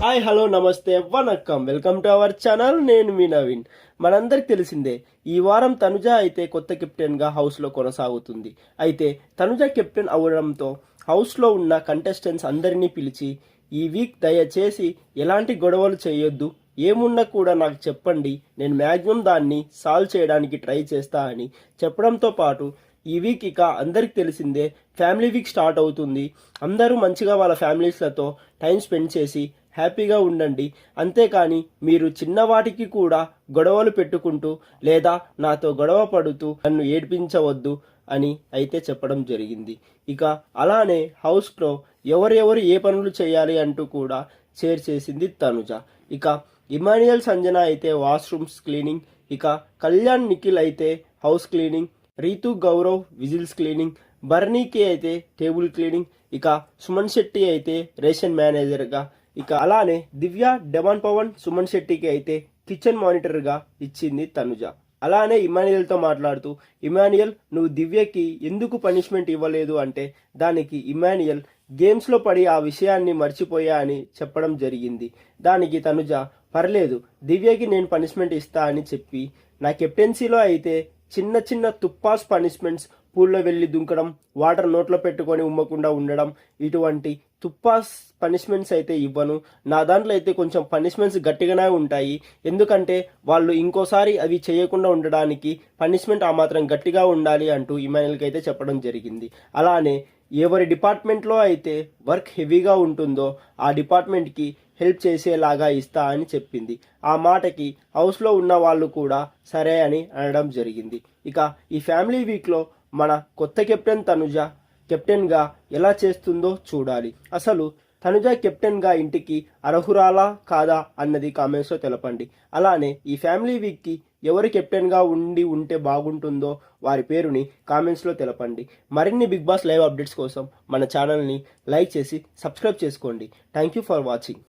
Hi hello నమస్తే vanakkam welcome to our channel. నేను మీ నవీన్. మనందరికి తెలిసిందే, ఈ వారం తనుజ అయితే కొత్త కెప్టెన్గా హౌస్లో కొనసాగుతుంది. అయితే తనుజ కెప్టెన్ అవడంతో హౌస్లో ఉన్న కంటెస్టెంట్స్ అందరినీ పిలిచి ఈ వీక్ దయచేసి ఎలాంటి గొడవలు చేయొద్దు, ఏమున్నా కూడా నాకు చెప్పండి, నేను మ్యాక్సిమం దాన్ని సాల్వ్ చేయడానికి ట్రై చేస్తా అని చెప్పడంతో పాటు ఈ వీక్ ఇక అందరికి తెలిసిందే ఫ్యామిలీ వీక్ స్టార్ట్ అవుతుంది. అందరూ మంచిగా వాళ్ళ ఫ్యామిలీస్లతో టైం స్పెండ్ చేసి హ్యాపీగా ఉండండి. అంతేకాని మీరు చిన్నవాటికి కూడా గొడవలు పెట్టుకుంటూ లేదా నాతో గొడవ పడుతూ నన్ను ఏడ్పించవద్దు అని అయితే చెప్పడం జరిగింది. ఇక అలానే హౌస్లో ఎవరెవరు ఏ పనులు చేయాలి అంటూ కూడా షేర్ చేసింది తనుజ. ఇక ఇమాన్యుయల్ సంజన అయితే వాష్రూమ్స్ క్లీనింగ్, ఇక కళ్యాణ్ నిఖిల్ అయితే house cleaning, Rithu Gaurav vessels cleaning, బర్నీకి అయితే టేబుల్ క్లీనింగ్, ఇక సుమన్ శెట్టి అయితే రేషన్ మేనేజర్గా, ఇక అలానే దివ్య, డెమాన్ పవన్, సుమన్ శెట్టికి అయితే కిచెన్ మానిటర్గా ఇచ్చింది తనుజ. అలానే ఇమాన్యుయల్తో మాట్లాడుతూ, ఇమాన్యుయల్ నువ్వు దివ్యకి ఎందుకు పనిష్మెంట్ ఇవ్వలేదు అంటే దానికి ఇమాన్యుయల్ గేమ్స్లో పడి ఆ విషయాన్ని మర్చిపోయా అని చెప్పడం జరిగింది. దానికి తనుజ పర్లేదు దివ్యకి నేను పనిష్మెంట్ ఇస్తా అని చెప్పి, నా కెప్టెన్సీలో అయితే చిన్న చిన్న తుప్పాస్ పనిష్మెంట్స్, పూల్లో వెళ్ళి దుంకడం, వాటర్ నోట్లో పెట్టుకొని ఉమ్మకుండా ఉండడం, ఇటువంటి తుప్పాస్ పనిష్మెంట్స్ అయితే ఇవ్వను. నా దాంట్లో అయితే కొంచెం పనిష్మెంట్స్ గట్టిగానే ఉంటాయి, ఎందుకంటే వాళ్ళు ఇంకోసారి అవి చేయకుండా ఉండడానికి పనిష్మెంట్ ఆ మాత్రం గట్టిగా ఉండాలి అంటూ ఇమాన్యుయల్కి అయితే చెప్పడం జరిగింది. అలానే ఎవరి డిపార్ట్మెంట్లో అయితే వర్క్ హెవీగా ఉంటుందో ఆ డిపార్ట్మెంట్కి హెల్ప్ చేసేలాగా ఇస్తా అని చెప్పింది. ఆ మాటకి హౌస్లో ఉన్న వాళ్ళు కూడా సరే అని అనడం జరిగింది. ఇక ఈ ఫ్యామిలీ వీక్లో మన కొత్త కెప్టెన్ తనుజ కెప్టెన్గా ఎలా చేస్తుందో చూడాలి. అసలు తనుజ కెప్టెన్గా ఇంటికి అర్హురాలా కాదా అన్నది కామెంట్స్లో తెలపండి. అలానే ఈ ఫ్యామిలీ వీక్కి ఎవరు కెప్టెన్గా ఉంటే బాగుంటుందో వారి పేరుని కామెంట్స్లో తెలపండి. మరిన్ని బిగ్ బాస్ లైవ్ అప్డేట్స్ కోసం మన ఛానల్ని లైక్ చేసి సబ్స్క్రైబ్ చేసుకోండి. Thank you for watching.